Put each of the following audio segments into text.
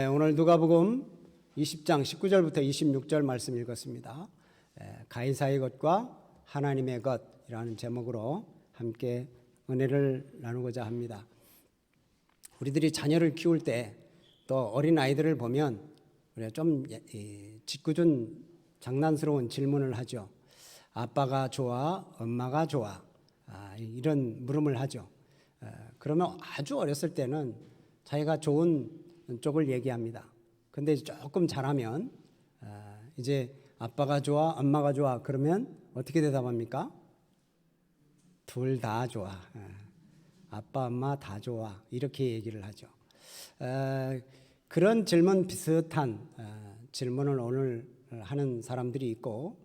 오늘 누가복음 20장 19절부터 26절 말씀 읽었습니다. 가이사의 것과 하나님의 것이라는 제목으로 함께 은혜를 나누고자 합니다. 우리들이 자녀를 키울 때 또 어린 아이들을 보면 우리가 좀 짓궂은 장난스러운 질문을 하죠. 아빠가 좋아, 엄마가 좋아, 이런 물음을 하죠. 그러면 아주 어렸을 때는 자기가 좋은 쪽을 얘기합니다. 근데 조금 자라면 이제 아빠가 좋아, 엄마가 좋아 그러면 어떻게 대답합니까? 둘 다 좋아. 아빠, 엄마 다 좋아. 이렇게 얘기를 하죠. 그런 질문 비슷한 질문을 오늘 하는 사람들이 있고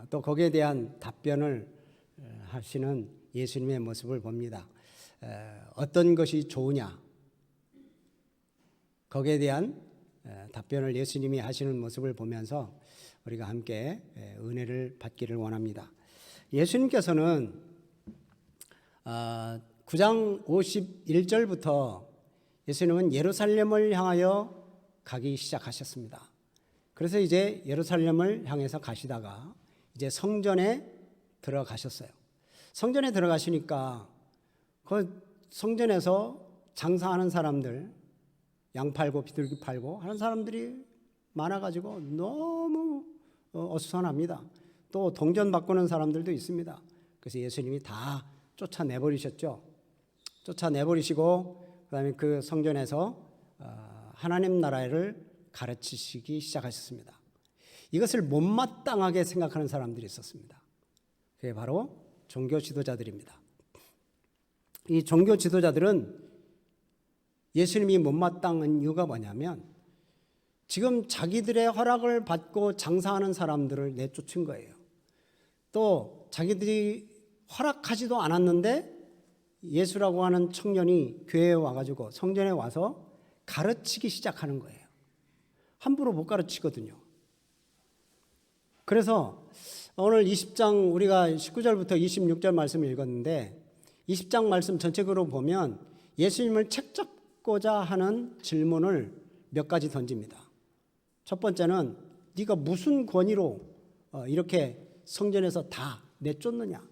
또 거기에 대한 답변을 하시는 예수님의 모습을 봅니다. 어떤 것이 좋으냐? 거기에 대한 답변을 예수님이 하시는 모습을 보면서 우리가 함께 은혜를 받기를 원합니다. 예수님께서는 9장 51절부터 예수님은 예루살렘을 향하여 가기 시작하셨습니다. 그래서 이제 예루살렘을 향해서 가시다가 이제 성전에 들어가셨어요. 성전에 들어가시니까 그 성전에서 장사하는 사람들, 양 팔고 비둘기 팔고 하는 사람들이 많아가지고 너무 어수선합니다. 또 동전 바꾸는 사람들도 있습니다. 그래서 예수님이 다 쫓아내버리셨죠. 쫓아내버리시고 그다음에 그 성전에서 하나님 나라를 가르치시기 시작하셨습니다. 이것을 못마땅하게 생각하는 사람들이 있었습니다. 그게 바로 종교 지도자들입니다. 이 종교 지도자들은 예수님이 못마땅한 이유가 뭐냐면 지금 자기들의 허락을 받고 장사하는 사람들을 내쫓은 거예요. 또 자기들이 허락하지도 않았는데 예수라고 하는 청년이 교회에 와가지고 성전에 와서 가르치기 시작하는 거예요. 함부로 못 가르치거든요. 그래서 오늘 20장 우리가 19절부터 26절 말씀을 읽었는데 20장 말씀 전체적으로 보면 예수님을 책잡고자 하는 질문을 몇 가지 던집니다. 첫 번째는 네가 무슨 권위로 이렇게 성전에서 다 내쫓느냐?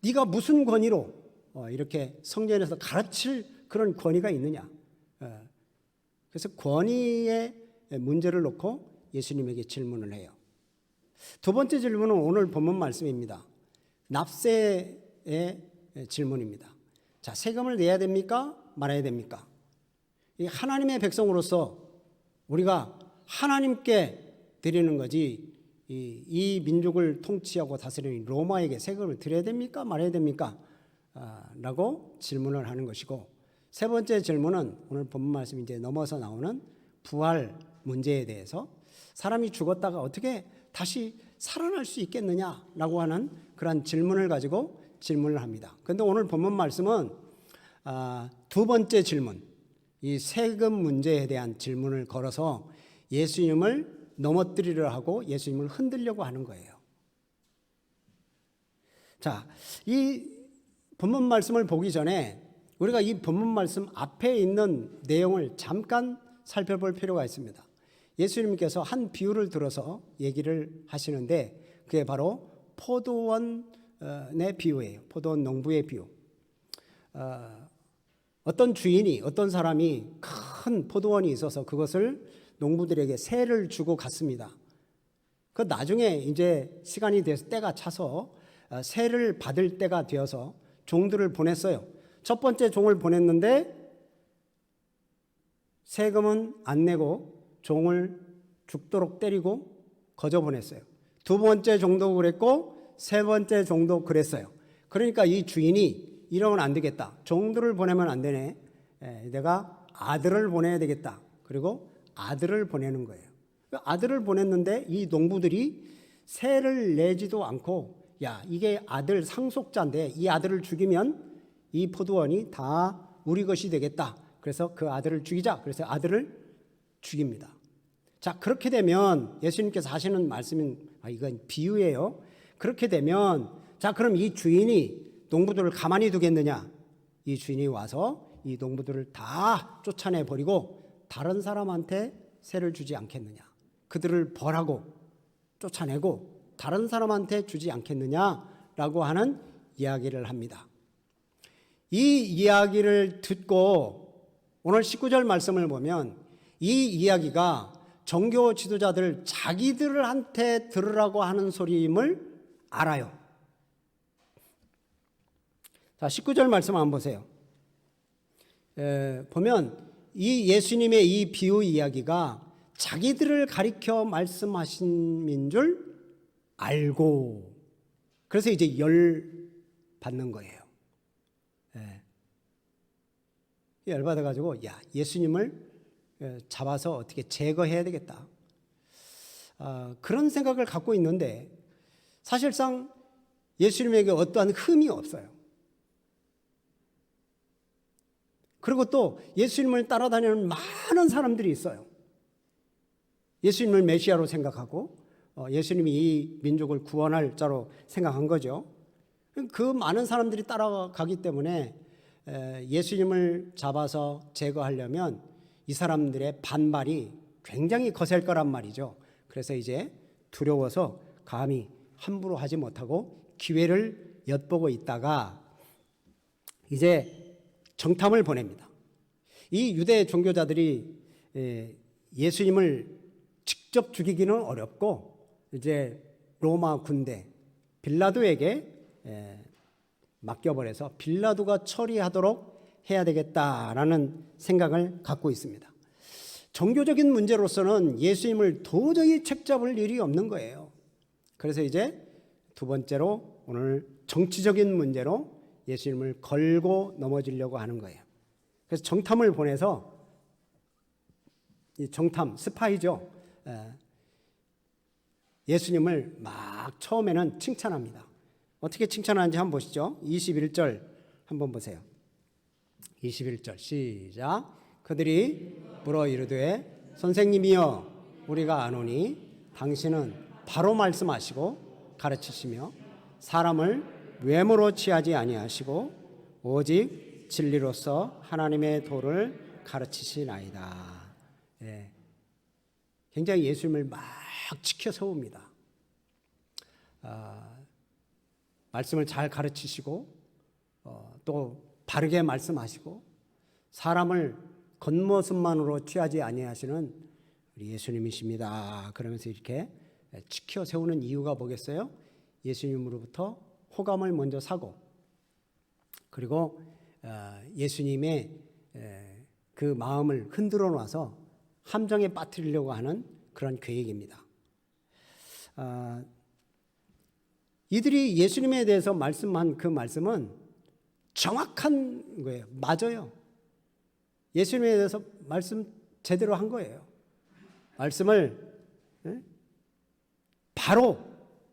네가 무슨 권위로 이렇게 성전에서 가르칠 그런 권위가 있느냐? 그래서 권위의 문제를 놓고 예수님에게 질문을 해요. 두 번째 질문은 오늘 본문 말씀입니다. 납세의 질문입니다. 자, 세금을 내야 됩니까? 말아야 됩니까? 이 하나님의 백성으로서 우리가 하나님께 드리는 거지 이 민족을 통치하고 다스리는 로마에게 세금을 드려야 됩니까? 말아야 됩니까? 라고 질문을 하는 것이고 세 번째 질문은 오늘 본문 말씀 이제 넘어서 나오는 부활 문제에 대해서 사람이 죽었다가 어떻게 다시 살아날 수 있겠느냐라고 하는 그런 질문을 가지고 질문을 합니다. 그런데 오늘 본문 말씀은 두 번째 질문, 이 세금 문제에 대한 질문을 걸어서 예수님을 넘어뜨리려 하고 예수님을 흔들려고 하는 거예요. 자, 이 본문 말씀을 보기 전에 우리가 이 본문 말씀 앞에 있는 내용을 잠깐 살펴볼 필요가 있습니다. 예수님께서 한 비유를 들어서 얘기를 하시는데 그게 바로 포도원의 비유예요. 포도원 농부의 비유. 어떤 주인이 어떤 사람이 큰 포도원이 있어서 그것을 농부들에게 세를 주고 갔습니다. 그 나중에 이제 시간이 돼서 때가 차서 세를 받을 때가 되어서 종들을 보냈어요. 첫 번째 종을 보냈는데 세금은 안 내고 종을 죽도록 때리고 거저 보냈어요. 두 번째 종도 그랬고 세 번째 종도 그랬어요. 그러니까 이 주인이 이러면 안 되겠다. 종들을 보내면 안 되네. 내가 아들을 보내야 되겠다. 그리고 아들을 보내는 거예요. 아들을 보냈는데 이 농부들이 세를 내지도 않고 야, 이게 아들 상속자인데 이 아들을 죽이면 이 포도원이 다 우리 것이 되겠다. 그래서 그 아들을 죽이자. 그래서 아들을 죽입니다. 자, 그렇게 되면 예수님께서 하시는 말씀은 이건 비유예요. 그렇게 되면 자, 그럼 이 주인이 농부들을 가만히 두겠느냐? 이 주인이 와서 이 농부들을 다 쫓아내 버리고 다른 사람한테 세를 주지 않겠느냐. 그들을 벌하고 쫓아내고 다른 사람한테 주지 않겠느냐라고 하는 이야기를 합니다. 이 이야기를 듣고 오늘 19절 말씀을 보면 이 이야기가 종교 지도자들 자기들한테 들으라고 하는 소리임을 알아요. 자, 19절 말씀 한번 보세요. 보면 이 예수님의 이 비유 이야기가 자기들을 가리켜 말씀하신 줄 알고 그래서 이제 열 받는 거예요. 열 받아가지고 야, 예수님을 잡아서 어떻게 제거해야 되겠다. 그런 생각을 갖고 있는데 사실상 예수님에게 어떠한 흠이 없어요. 그리고 또 예수님을 따라다니는 많은 사람들이 있어요. 예수님을 메시아로 생각하고 예수님이 이 민족을 구원할 자로 생각한 거죠. 그 많은 사람들이 따라가기 때문에 예수님을 잡아서 제거하려면 이 사람들의 반발이 굉장히 거셀 거란 말이죠. 그래서 이제 두려워서 감히 함부로 하지 못하고 기회를 엿보고 있다가 이제 정탐을 보냅니다. 이 유대 종교자들이 예수님을 직접 죽이기는 어렵고 이제 로마 군대 빌라도에게 맡겨버려서 빌라도가 처리하도록 해야 되겠다라는 생각을 갖고 있습니다. 종교적인 문제로서는 예수님을 도저히 책잡을 일이 없는 거예요. 그래서 이제 두 번째로 오늘 정치적인 문제로 예수님을 걸고 넘어지려고 하는 거예요. 그래서 정탐을 보내서 이 정탐 스파이죠. 예수님을 막 처음에는 칭찬합니다. 어떻게 칭찬하는지 한번 보시죠. 21절 한번 보세요. 21절 시작. 그들이 물어 이르되 선생님이여 우리가 아노니 당신은 바로 말씀하시고 가르치시며 사람을 외모로 취하지 아니하시고 오직 진리로서 하나님의 도를 가르치시나이다. 굉장히 예수님을 막 지켜 세웁니다. 말씀을 잘 가르치시고 또 바르게 말씀하시고 사람을 겉모습만으로 취하지 아니하시는 우리 예수님이십니다. 그러면서 이렇게 지켜 세우는 이유가 뭐겠어요? 예수님으로부터 호감을 먼저 사고 그리고 예수님의 그 마음을 흔들어 놔서 함정에 빠뜨리려고 하는 그런 계획입니다. 이들이 예수님에 대해서 말씀한 그 말씀은 정확한 거예요. 맞아요. 예수님에 대해서 말씀 제대로 한 거예요. 말씀을 바로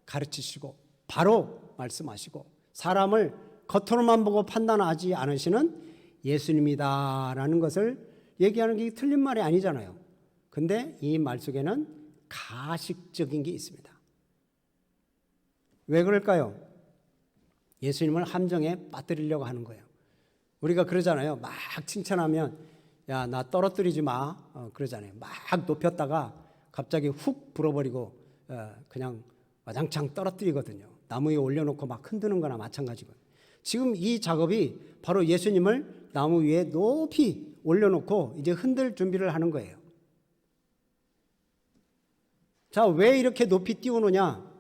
가르치시고 바로 말씀하시고 사람을 겉으로만 보고 판단하지 않으시는 예수님이다라는 것을 얘기하는 게 틀린 말이 아니잖아요. 근데 이 말 속에는 가식적인 게 있습니다. 왜 그럴까요? 예수님을 함정에 빠뜨리려고 하는 거예요. 우리가 그러잖아요. 막 칭찬하면 야, 나 떨어뜨리지 마. 그러잖아요. 막 높였다가 갑자기 훅 불어버리고 그냥 와장창 떨어뜨리거든요. 나무 위에 올려놓고 막 흔드는 거나 마찬가지거든요. 지금 이 작업이 바로 예수님을 나무 위에 높이 올려놓고 이제 흔들 준비를 하는 거예요. 자, 왜 이렇게 높이 띄우느냐?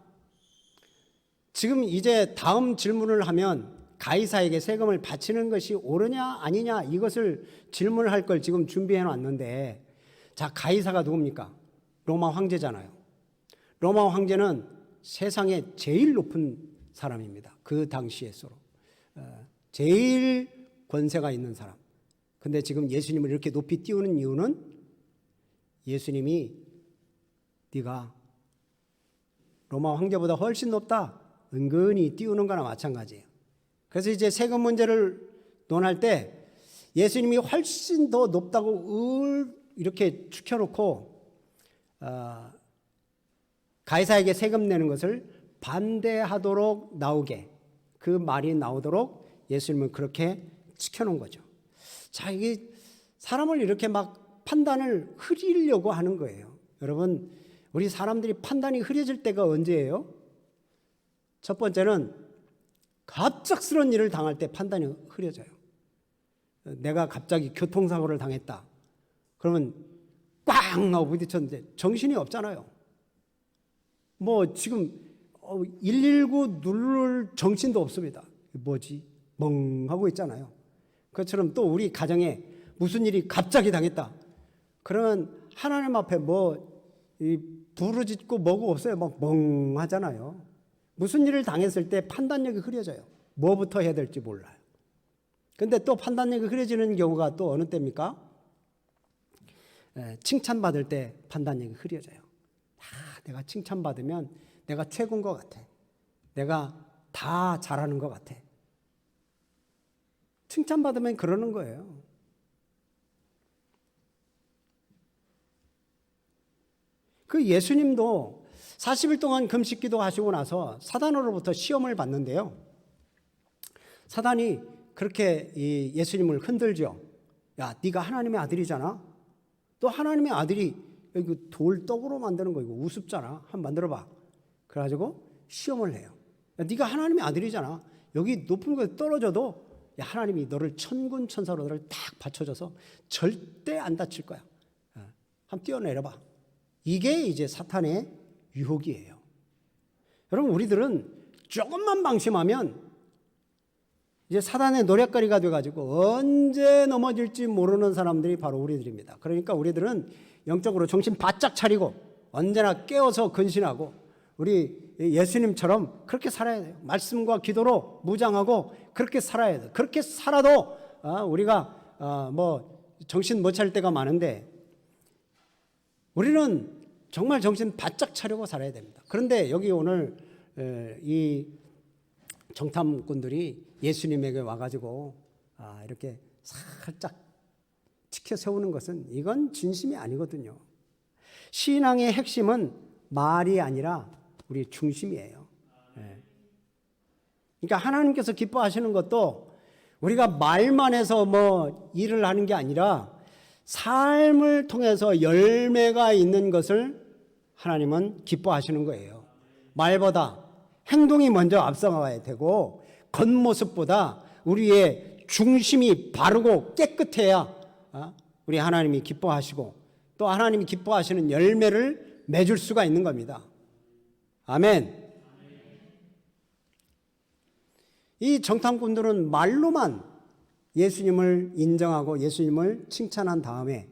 지금 이제 다음 질문을 하면 가이사에게 세금을 바치는 것이 옳으냐 아니냐 이것을 질문할 걸 지금 준비해 놨는데 자, 가이사가 누굽니까? 로마 황제잖아요. 로마 황제는 세상에 제일 높은 사람입니다. 그 당시에서로 제일 권세가 있는 사람. 근데 지금 예수님을 이렇게 높이 띄우는 이유는 예수님이 네가 로마 황제보다 훨씬 높다. 은근히 띄우는 거나 마찬가지예요. 그래서 이제 세금 문제를 논할 때 예수님이 훨씬 더 높다고 이렇게 축혀놓고 가이사에게 세금 내는 것을 반대하도록 나오게 그 말이 나오도록 예수님은 그렇게 시켜놓은 거죠. 자, 이게 사람을 이렇게 막 판단을 흐리려고 하는 거예요. 여러분, 우리 사람들이 판단이 흐려질 때가 언제예요? 첫 번째는 갑작스러운 일을 당할 때 판단이 흐려져요. 내가 갑자기 교통사고를 당했다. 그러면 꽝 하고 부딪혔는데 정신이 없잖아요. 뭐 지금 119 누를 정신도 없습니다. 뭐지? 멍하고 있잖아요. 그것처럼 또 우리 가정에 무슨 일이 갑자기 당했다. 그러면 하나님 앞에 부르짖고 뭐고 없어요. 막 멍하잖아요. 무슨 일을 당했을 때 판단력이 흐려져요. 뭐부터 해야 될지 몰라요. 근데 또 판단력이 흐려지는 경우가 또 어느 때입니까? 칭찬받을 때 판단력이 흐려져요. 내가 칭찬받으면 내가 최고인 것 같아. 내가 다 잘하는 것 같아. 칭찬받으면 그러는 거예요. 그 예수님도 40일 동안 금식기도 하시고 나서 사단으로부터 시험을 받는데요. 사단이 그렇게 예수님을 흔들죠. 야, 네가 하나님의 아들이잖아. 또 하나님의 아들이 이거 돌 떡으로 만드는 거 이거 우습잖아. 한번 만들어봐. 그래가지고 시험을 해요. 야, 네가 하나님의 아들이잖아. 여기 높은 곳에 떨어져도 야, 하나님이 너를 천군 천사로 너를 딱 받쳐줘서 절대 안 다칠 거야. 한번 뛰어내려봐. 이게 이제 사탄의 유혹이에요. 여러분, 우리들은 조금만 방심하면 이제 사단의 노략거리가 돼가지고 언제 넘어질지 모르는 사람들이 바로 우리들입니다. 그러니까 우리들은 영적으로 정신 바짝 차리고 언제나 깨어서 근신하고 우리 예수님처럼 그렇게 살아야 돼요. 말씀과 기도로 무장하고 그렇게 살아야 돼요. 그렇게 살아도 우리가 정신 못 차릴 때가 많은데 우리는 정말 정신 바짝 차리고 살아야 됩니다. 그런데 여기 오늘 이 정탐꾼들이 예수님에게 와가지고 이렇게 살짝 지켜 세우는 것은 이건 진심이 아니거든요. 신앙의 핵심은 말이 아니라 우리 중심이에요. 그러니까 하나님께서 기뻐하시는 것도 우리가 말만 해서 일을 하는 게 아니라 삶을 통해서 열매가 있는 것을 하나님은 기뻐하시는 거예요. 말보다 행동이 먼저 앞서가야 되고 겉모습보다 우리의 중심이 바르고 깨끗해야 우리 하나님이 기뻐하시고 또 하나님이 기뻐하시는 열매를 맺을 수가 있는 겁니다. 아멘. 이 정탐꾼들은 말로만 예수님을 인정하고 예수님을 칭찬한 다음에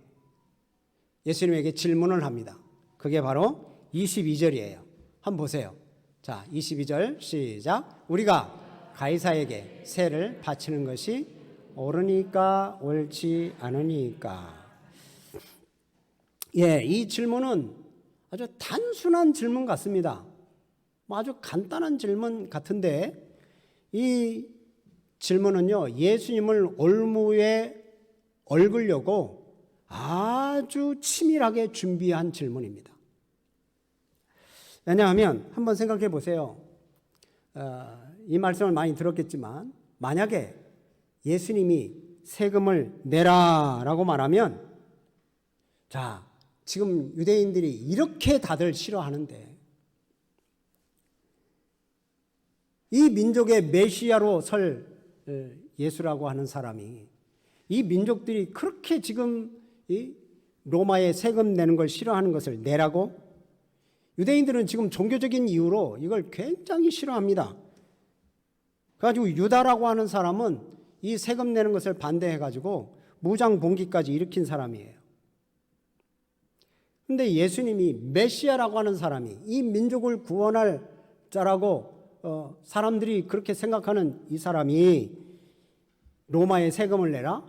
예수님에게 질문을 합니다. 그게 바로 22절이에요. 한번 보세요. 자, 22절 시작. 우리가 가이사에게 세를 바치는 것이 옳으니까 옳지 않으니까. 이 질문은 아주 단순한 질문 같습니다. 아주 간단한 질문 같은데 이 질문은요, 예수님을 올무에 얽으려고 아주 치밀하게 준비한 질문입니다. 왜냐하면 한번 생각해 보세요. 이 말씀을 많이 들었겠지만 만약에 예수님이 세금을 내라라고 말하면 자, 지금 유대인들이 이렇게 다들 싫어하는데 이 민족의 메시아로 설 예수라고 하는 사람이 이 민족들이 그렇게 지금 이 로마에 세금 내는 걸 싫어하는 것을 내라고? 유대인들은 지금 종교적인 이유로 이걸 굉장히 싫어합니다. 그래가지고 유다라고 하는 사람은 이 세금 내는 것을 반대해가지고 무장봉기까지 일으킨 사람이에요. 그런데 예수님이 메시아라고 하는 사람이 이 민족을 구원할 자라고 사람들이 그렇게 생각하는 이 사람이 로마에 세금을 내라?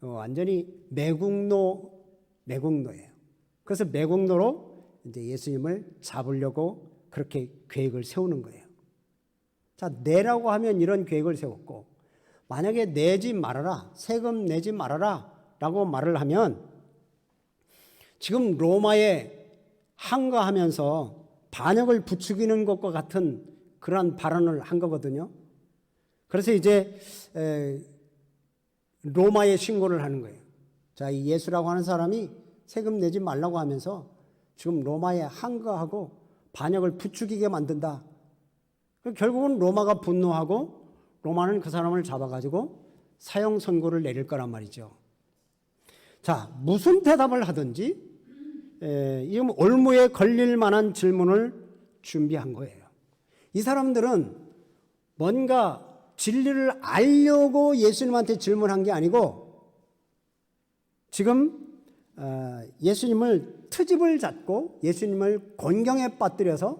완전히 매국노예요. 그래서 매국노로 이제 예수님을 잡으려고 그렇게 계획을 세우는 거예요. 자, 내라고 하면 이런 계획을 세웠고, 만약에 내지 말아라, 세금 내지 말아라 라고 말을 하면 지금 로마에 항거하면서 반역을 부추기는 것과 같은 그러한 발언을 한 거거든요. 그래서 이제 로마에 신고를 하는 거예요. 자, 이 예수라고 하는 사람이 세금 내지 말라고 하면서 지금 로마에 항거하고 반역을 부추기게 만든다. 결국은 로마가 분노하고 로마는 그 사람을 잡아가지고 사형 선고를 내릴 거란 말이죠. 자, 무슨 대답을 하든지 지금 올무에 걸릴 만한 질문을 준비한 거예요. 이 사람들은 뭔가 진리를 알려고 예수님한테 질문한 게 아니고 지금 예수님을 트집을 잡고 예수님을 곤경에 빠뜨려서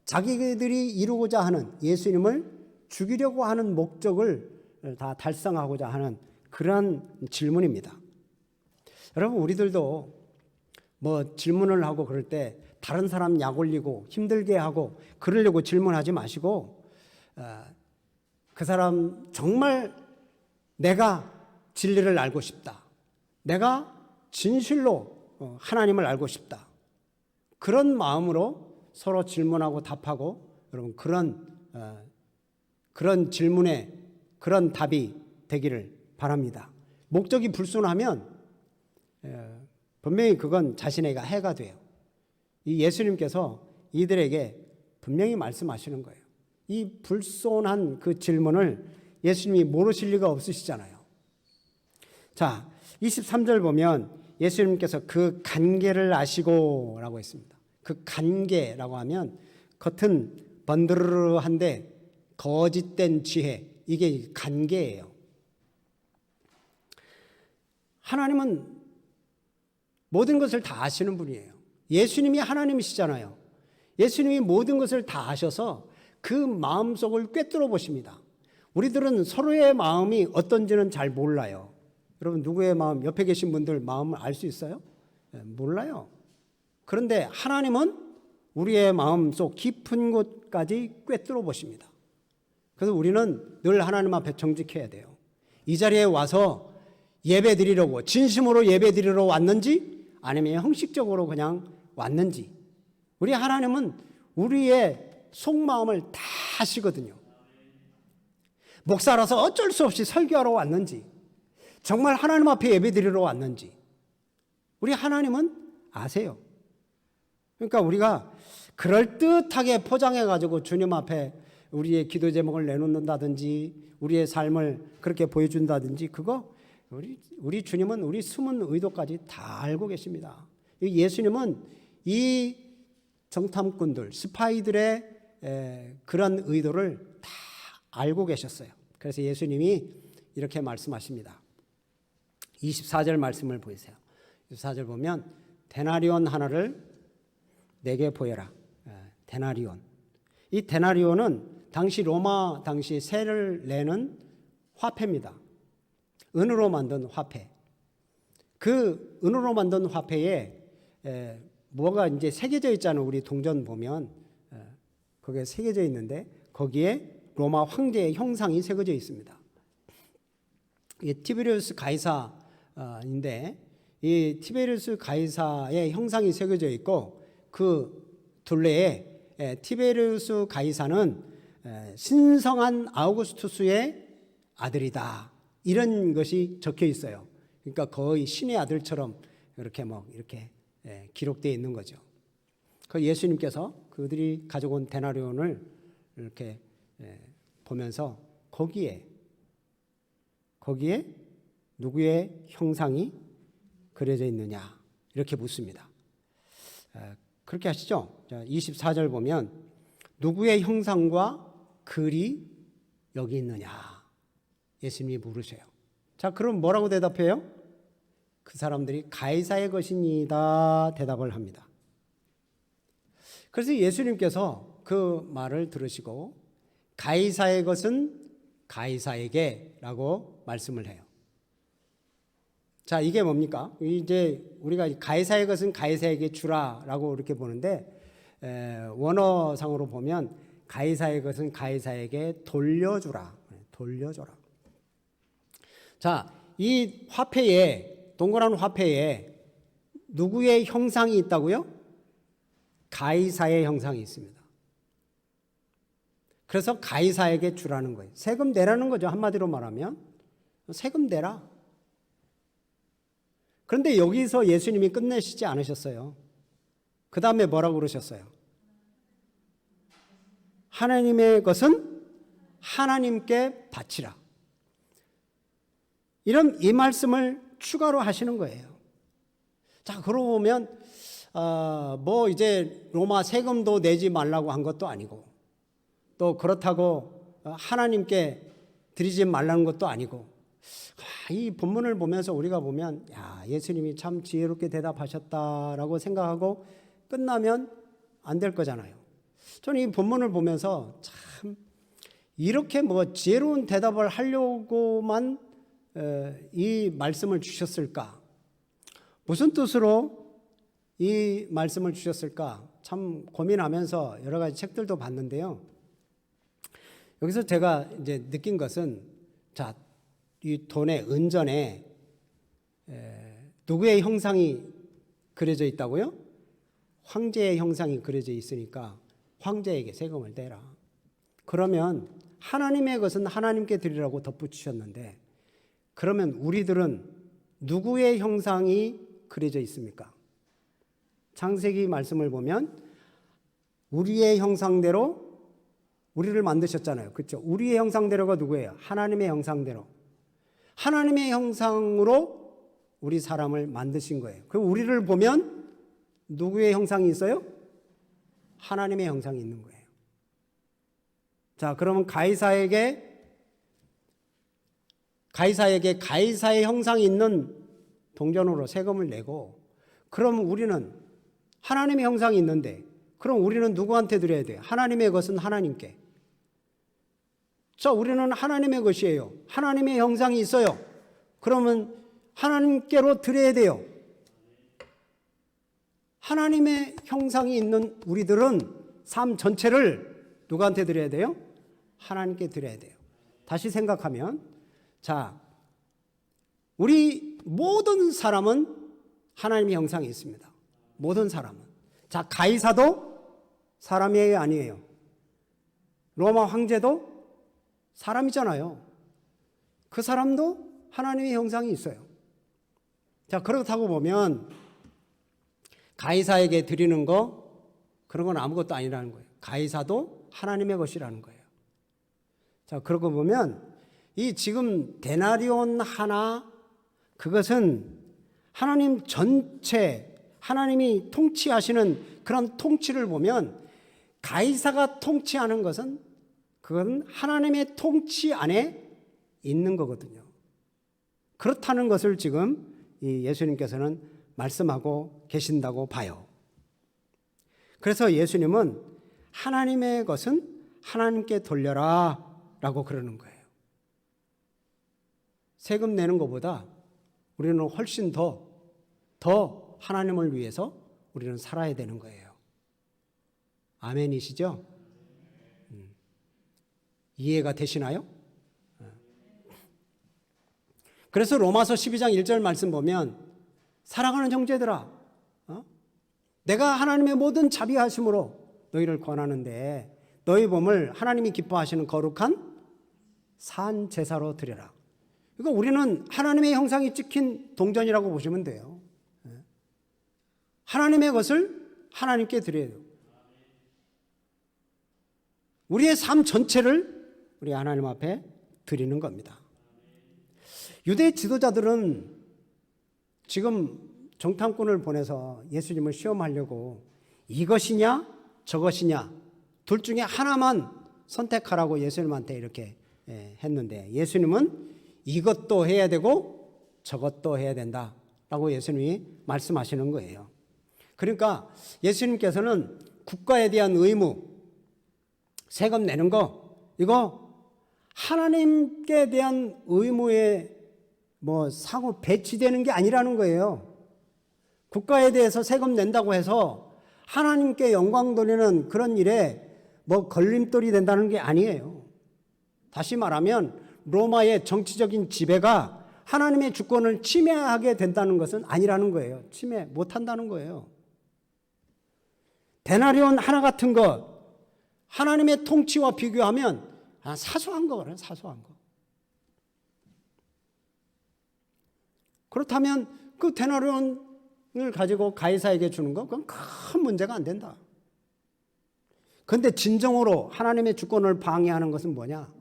자기들이 이루고자 하는 예수님을 죽이려고 하는 목적을 다 달성하고자 하는 그런 질문입니다. 여러분, 우리들도 뭐 질문을 하고 그럴 때 다른 사람 약 올리고 힘들게 하고 그러려고 질문하지 마시고 그 사람 정말 내가 진리를 알고 싶다. 내가 진실로 하나님을 알고 싶다. 그런 마음으로 서로 질문하고 답하고 여러분 그런 질문에 그런 답이 되기를 바랍니다. 목적이 불순하면 분명히 그건 자신에게 해가 돼요. 이 예수님께서 이들에게 분명히 말씀하시는 거예요. 이 불손한 그 질문을 예수님이 모르실 리가 없으시잖아요. 자, 23절 보면 예수님께서 그 간계를 아시고 라고 했습니다. 그 간계라고 하면 겉은 번드르르한데 거짓된 지혜, 이게 간계예요. 하나님은 모든 것을 다 아시는 분이에요. 예수님이 하나님이시잖아요. 예수님이 모든 것을 다 아셔서 그 마음속을 꿰뚫어 보십니다. 우리들은 서로의 마음이 어떤지는 잘 몰라요. 여러분, 누구의 마음, 옆에 계신 분들 마음을 알 수 있어요? 몰라요. 그런데 하나님은 우리의 마음속 깊은 곳까지 꿰뚫어 보십니다. 그래서 우리는 늘 하나님 앞에 정직해야 돼요. 이 자리에 와서 예배 드리려고 진심으로 예배 드리러 왔는지 아니면 형식적으로 그냥 왔는지, 우리 하나님은 우리의 속마음을 다 아시거든요. 목사라서 어쩔 수 없이 설교하러 왔는지 정말 하나님 앞에 예배 드리러 왔는지 우리 하나님은 아세요. 그러니까 우리가 그럴듯하게 포장해가지고 주님 앞에 우리의 기도 제목을 내놓는다든지 우리의 삶을 그렇게 보여준다든지 그거 우리 주님은 우리 숨은 의도까지 다 알고 계십니다. 예수님은 이 정탐꾼들, 스파이들의 그런 의도를 다 알고 계셨어요. 그래서 예수님이 이렇게 말씀하십니다. 24절 말씀을 보세요. 24절 보면 데나리온 하나를 내게 보여라. 데나리온. 이 데나리온은 당시 로마 당시 세를 내는 화폐입니다. 은으로 만든 화폐. 그 은으로 만든 화폐에 뭐가 이제 새겨져 있잖아요. 우리 동전 보면 거기에 새겨져 있는데 거기에 로마 황제의 형상이 새겨져 있습니다. 이 티베리우스 가이사인데 이 티베리우스 가이사의 형상이 새겨져 있고 그 둘레에 티베리우스 가이사는 신성한 아우구스투스의 아들이다. 이런 것이 적혀 있어요. 그러니까 거의 신의 아들처럼 이렇게 이렇게 기록되어 있는 거죠. 그 예수님께서 그들이 가져온 데나리온을 이렇게 보면서 거기에 누구의 형상이 그려져 있느냐 이렇게 묻습니다. 그렇게 하시죠. 24절 보면 누구의 형상과 글이 여기 있느냐 예수님이 물으셔요. 자, 그럼 뭐라고 대답해요? 그 사람들이 가이사의 것입니다 대답을 합니다. 그래서 예수님께서 그 말을 들으시고 가이사의 것은 가이사에게 라고 말씀을 해요. 자, 이게 뭡니까? 이제 우리가 가이사의 것은 가이사에게 주라 라고 이렇게 보는데 원어상으로 보면 가이사의 것은 가이사에게 돌려주라. 돌려줘라. 자, 이 화폐에, 동그란 화폐에 누구의 형상이 있다고요? 가이사의 형상이 있습니다. 그래서 가이사에게 주라는 거예요. 세금 내라는 거죠. 한마디로 말하면 세금 내라. 그런데 여기서 예수님이 끝내시지 않으셨어요. 그 다음에 뭐라고 그러셨어요? 하나님의 것은 하나님께 바치라. 이 말씀을 추가로 하시는 거예요. 자, 그러고 보면 뭐 이제 로마 세금도 내지 말라고 한 것도 아니고, 또 그렇다고 하나님께 드리지 말라는 것도 아니고, 이 본문을 보면서 우리가 보면 야, 예수님이 참 지혜롭게 대답하셨다라고 생각하고 끝나면 안 될 거잖아요. 저는 이 본문을 보면서 참 이렇게 뭐 지혜로운 대답을 하려고만 이 말씀을 주셨을까? 무슨 뜻으로 이 말씀을 주셨을까? 참 고민하면서 여러 가지 책들도 봤는데요. 여기서 제가 이제 느낀 것은, 자, 이 돈의 은전에 누구의 형상이 그려져 있다고요? 황제의 형상이 그려져 있으니까 황제에게 세금을 내라. 그러면 하나님의 것은 하나님께 드리라고 덧붙이셨는데, 그러면 우리들은 누구의 형상이 그려져 있습니까? 창세기 말씀을 보면 우리의 형상대로 우리를 만드셨잖아요. 그렇죠? 우리의 형상대로가 누구예요? 하나님의 형상대로. 하나님의 형상으로 우리 사람을 만드신 거예요. 그럼 우리를 보면 누구의 형상이 있어요? 하나님의 형상이 있는 거예요. 자, 그러면 가이사에게 가이사의 형상이 있는 동전으로 세금을 내고, 그럼 우리는 하나님의 형상이 있는데, 그럼 우리는 누구한테 드려야 돼요? 하나님의 것은 하나님께. 자, 우리는 하나님의 것이에요. 하나님의 형상이 있어요. 그러면 하나님께로 드려야 돼요. 하나님의 형상이 있는 우리들은 삶 전체를 누구한테 드려야 돼요? 하나님께 드려야 돼요. 다시 생각하면, 자, 우리 모든 사람은 하나님의 형상이 있습니다. 모든 사람은. 자, 가이사도 사람이에요, 아니에요? 로마 황제도 사람이잖아요. 그 사람도 하나님의 형상이 있어요. 자, 그렇다고 보면 가이사에게 드리는 거, 그런 건 아무것도 아니라는 거예요. 가이사도 하나님의 것이라는 거예요. 자, 그러고 보면 이 지금 데나리온 하나, 그것은 하나님 전체, 하나님이 통치하시는 그런 통치를 보면, 가이사가 통치하는 것은 그건 하나님의 통치 안에 있는 거거든요. 그렇다는 것을 지금 이 예수님께서는 말씀하고 계신다고 봐요. 그래서 예수님은 하나님의 것은 하나님께 돌려라 라고 그러는 거예요. 세금 내는 것보다 우리는 훨씬 더 하나님을 위해서 우리는 살아야 되는 거예요. 아멘이시죠? 이해가 되시나요? 그래서 로마서 12장 1절 말씀 보면, 사랑하는 형제들아, 내가 하나님의 모든 자비하심으로 너희를 권하는데 너희 몸을 하나님이 기뻐하시는 거룩한 산 제사로 드려라. 그러니까 우리는 하나님의 형상이 찍힌 동전이라고 보시면 돼요. 하나님의 것을 하나님께 드려야 돼요. 우리의 삶 전체를 우리 하나님 앞에 드리는 겁니다. 유대 지도자들은 지금 정탐꾼을 보내서 예수님을 시험하려고 이것이냐 저것이냐 둘 중에 하나만 선택하라고 예수님한테 이렇게 했는데, 예수님은 이것도 해야 되고 저것도 해야 된다라고 예수님이 말씀하시는 거예요. 그러니까 예수님께서는 국가에 대한 의무, 세금 내는 거, 이거 하나님께 대한 의무에 사고 배치되는 게 아니라는 거예요. 국가에 대해서 세금 낸다고 해서 하나님께 영광 돌리는 그런 일에 걸림돌이 된다는 게 아니에요. 다시 말하면 로마의 정치적인 지배가 하나님의 주권을 침해하게 된다는 것은 아니라는 거예요. 침해 못한다는 거예요. 데나리온 하나 같은 것, 하나님의 통치와 비교하면 사소한 거예요. 사소한 거. 그렇다면 그 데나리온을 가지고 가이사에게 주는 거 그건 큰 문제가 안 된다. 그런데 진정으로 하나님의 주권을 방해하는 것은 뭐냐?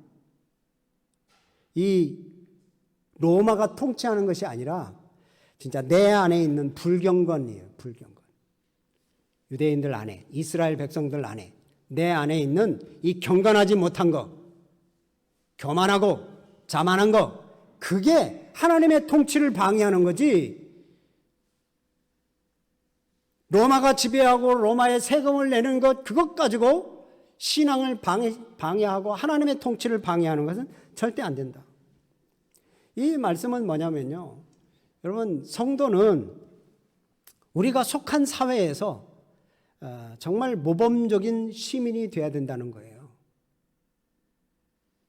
이 로마가 통치하는 것이 아니라 진짜 내 안에 있는 불경건이에요. 불경건. 유대인들 안에, 이스라엘 백성들 안에, 내 안에 있는 이 경건하지 못한 거, 교만하고 자만한 거, 그게 하나님의 통치를 방해하는 거지. 로마가 지배하고 로마에 세금을 내는 것, 그것 가지고 신앙을 방해하고 하나님의 통치를 방해하는 것은 절대 안 된다. 이 말씀은 뭐냐면요. 여러분, 성도는 우리가 속한 사회에서 정말 모범적인 시민이 되어야 된다는 거예요.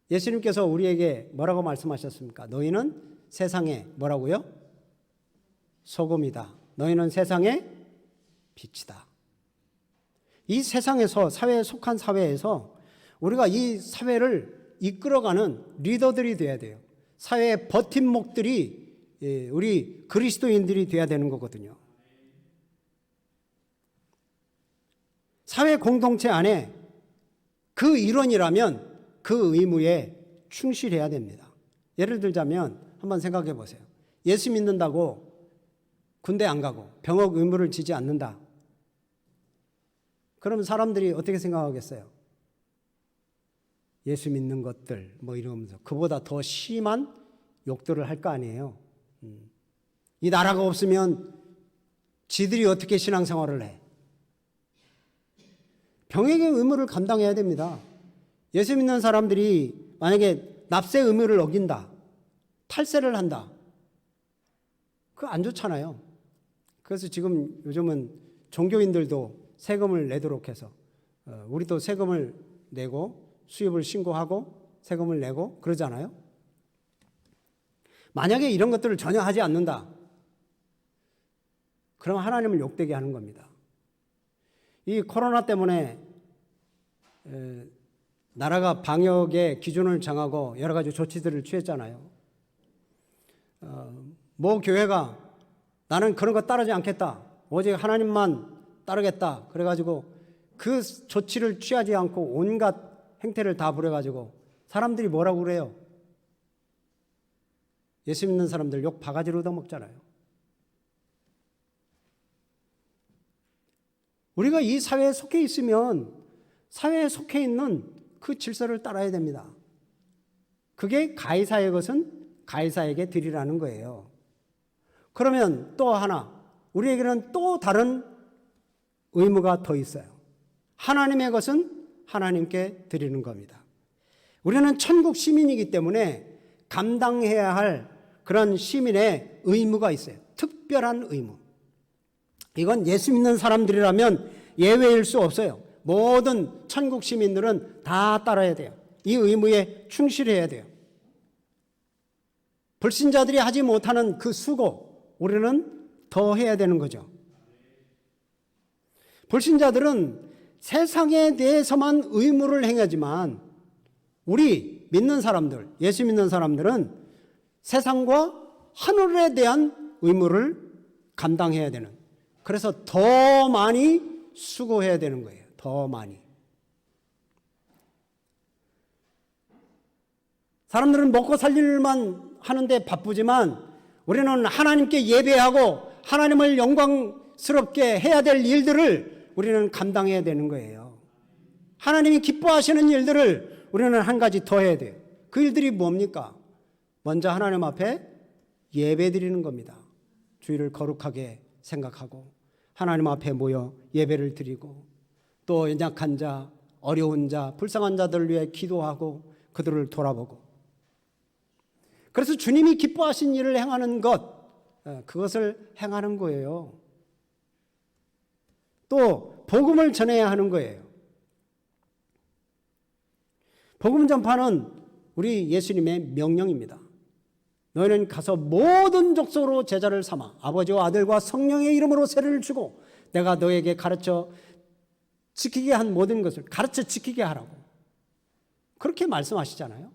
예수님께서 우리에게 뭐라고 말씀하셨습니까? 너희는 세상에 뭐라고요? 소금이다. 너희는 세상의 빛이다. 이 세상에서, 사회에 속한 사회에서 우리가 이 사회를 이끌어가는 리더들이 돼야 돼요. 사회의 버팀목들이 우리 그리스도인들이 돼야 되는 거거든요. 사회 공동체 안에 그 일원이라면 그 의무에 충실해야 됩니다. 예를 들자면 한번 생각해 보세요. 예수 믿는다고 군대 안 가고 병역 의무를 지지 않는다. 그러면 사람들이 어떻게 생각하겠어요? 예수 믿는 것들 뭐 이러면서 그보다 더 심한 욕들을 할 거 아니에요. 이 나라가 없으면 지들이 어떻게 신앙생활을 해? 병역의 의무를 감당해야 됩니다. 예수 믿는 사람들이 만약에 납세 의무를 어긴다, 탈세를 한다, 그거 안 좋잖아요. 그래서 지금 요즘은 종교인들도 세금을 내도록 해서 우리도 세금을 내고 수입을 신고하고 세금을 내고 그러잖아요. 만약에 이런 것들을 전혀 하지 않는다, 그럼 하나님을 욕되게 하는 겁니다. 이 코로나 때문에 나라가 방역의 기준을 정하고 여러 가지 조치들을 취했잖아요. 모 교회가 나는 그런 거 따르지 않겠다, 오직 하나님만 따르겠다, 그래가지고 그 조치를 취하지 않고 온갖 행태를 다 부려가지고 사람들이 뭐라고 그래요? 예수 믿는 사람들 욕 바가지로 얻어먹잖아요. 우리가 이 사회에 속해 있으면 사회에 속해 있는 그 질서를 따라야 됩니다. 그게 가이사의 것은 가이사에게 드리라는 거예요. 그러면 또 하나, 우리에게는 또 다른 의무가 더 있어요. 하나님의 것은 하나님께 드리는 겁니다. 우리는 천국 시민이기 때문에 감당해야 할 그런 시민의 의무가 있어요. 특별한 의무. 이건 예수 믿는 사람들이라면 예외일 수 없어요. 모든 천국 시민들은 다 따라야 돼요. 이 의무에 충실해야 돼요. 불신자들이 하지 못하는 그 수고, 우리는 더 해야 되는 거죠. 불신자들은 세상에 대해서만 의무를 행하지만 우리 믿는 사람들, 예수 믿는 사람들은 세상과 하늘에 대한 의무를 감당해야 되는, 그래서 더 많이 수고해야 되는 거예요. 더 많이. 사람들은 먹고 살 일만 하는데 바쁘지만 우리는 하나님께 예배하고 하나님을 영광스럽게 해야 될 일들을 우리는 감당해야 되는 거예요. 하나님이 기뻐하시는 일들을 우리는 한 가지 더 해야 돼요. 그 일들이 뭡니까? 먼저 하나님 앞에 예배 드리는 겁니다. 주일을 거룩하게 생각하고 하나님 앞에 모여 예배를 드리고 또 연약한 자, 어려운 자, 불쌍한 자들을 위해 기도하고 그들을 돌아보고, 그래서 주님이 기뻐하신 일을 행하는 것, 그것을 행하는 거예요. 또 복음을 전해야 하는 거예요. 복음 전파는 우리 예수님의 명령입니다. 너희는 가서 모든 족속으로 제자를 삼아 아버지와 아들과 성령의 이름으로 세례를 주고 내가 너에게 가르쳐 지키게 한 모든 것을 가르쳐 지키게 하라고. 그렇게 말씀하시잖아요.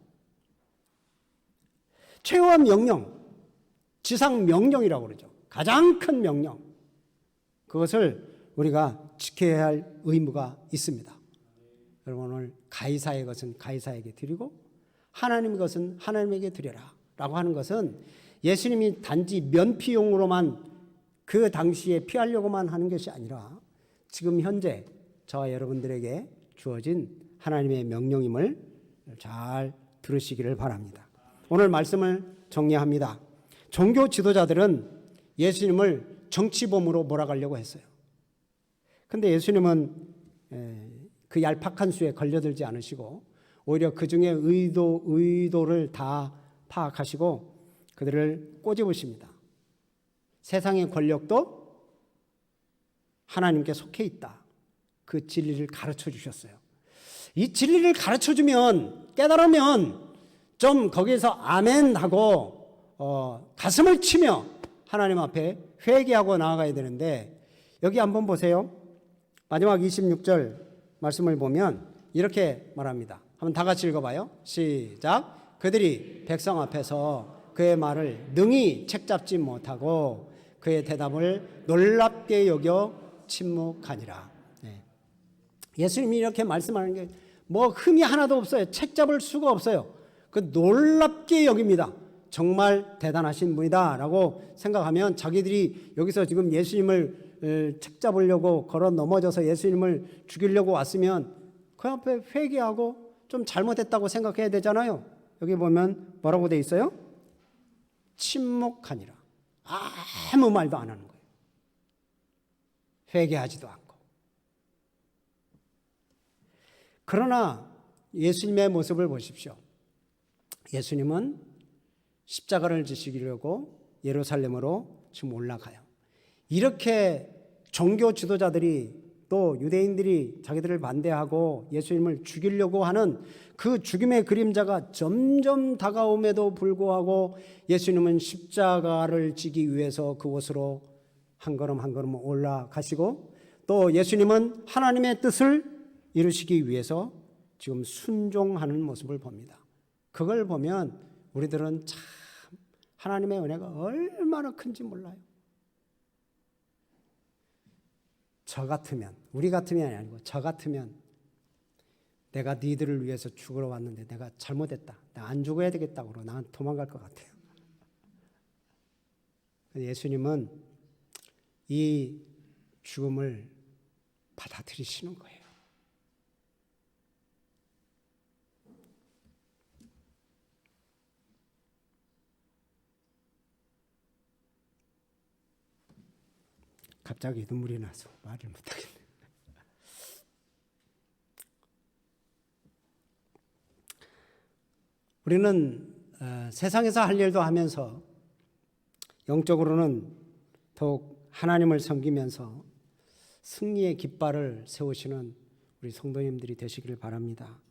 최후의 명령, 지상 명령이라고 그러죠. 가장 큰 명령, 그것을 우리가 지켜야 할 의무가 있습니다. 여러분, 오늘 가이사의 것은 가이사에게 드리고 하나님의 것은 하나님에게 드려라 라고 하는 것은 예수님이 단지 면피용으로만 그 당시에 피하려고만 하는 것이 아니라 지금 현재 저와 여러분들에게 주어진 하나님의 명령임을 잘 들으시기를 바랍니다. 오늘 말씀을 정리합니다. 종교 지도자들은 예수님을 정치범으로 몰아가려고 했어요. 그런데 예수님은 그 얄팍한 수에 걸려들지 않으시고 오히려 그 중에 의도를 다 파악하시고 그들을 꼬집으십니다. 세상의 권력도 하나님께 속해 있다. 그 진리를 가르쳐 주셨어요. 이 진리를 가르쳐 주면, 깨달으면 좀 거기에서 아멘 하고 가슴을 치며 하나님 앞에 회개하고 나아가야 되는데, 여기 한번 보세요. 마지막 26절 말씀을 보면 이렇게 말합니다. 한번 다 같이 읽어봐요. 시작. 그들이 백성 앞에서 그의 말을 능히 책잡지 못하고 그의 대답을 놀랍게 여겨 침묵하니라. 예수님이 이렇게 말씀하는 게 뭐 흠이 하나도 없어요. 책잡을 수가 없어요. 그 놀랍게 여깁니다. 정말 대단하신 분이다 라고 생각하면 자기들이 여기서 지금 예수님을 책잡으려고 걸어 넘어져서 예수님을 죽이려고 왔으면 그 앞에 회개하고 좀 잘못했다고 생각해야 되잖아요. 여기 보면 뭐라고 돼 있어요? 침묵하니라. 아무 말도 안 하는 거예요. 회개하지도 않고. 그러나 예수님의 모습을 보십시오. 예수님은 십자가를 지시려고 예루살렘으로 지금 올라가요. 이렇게 종교 지도자들이 또 유대인들이 자기들을 반대하고 예수님을 죽이려고 하는 그 죽임의 그림자가 점점 다가옴에도 불구하고 예수님은 십자가를 지기 위해서 그곳으로 한 걸음 한 걸음 올라가시고 또 예수님은 하나님의 뜻을 이루시기 위해서 지금 순종하는 모습을 봅니다. 그걸 보면 우리들은 참 하나님의 은혜가 얼마나 큰지 몰라요. 저 같으면, 우리 같으면 아니고 저 같으면 내가 니들을 위해서 죽으러 왔는데 내가 잘못했다. 나 안 죽어야 되겠다고 그러고 난 도망갈 것 같아요. 예수님은 이 죽음을 받아들이시는 거예요. 갑자기 눈물이 나서 말을 못하겠네요. 우리는 세상에서 할 일도 하면서 영적으로는 더욱 하나님을 섬기면서 승리의 깃발을 세우시는 우리 성도님들이 되시기를 바랍니다.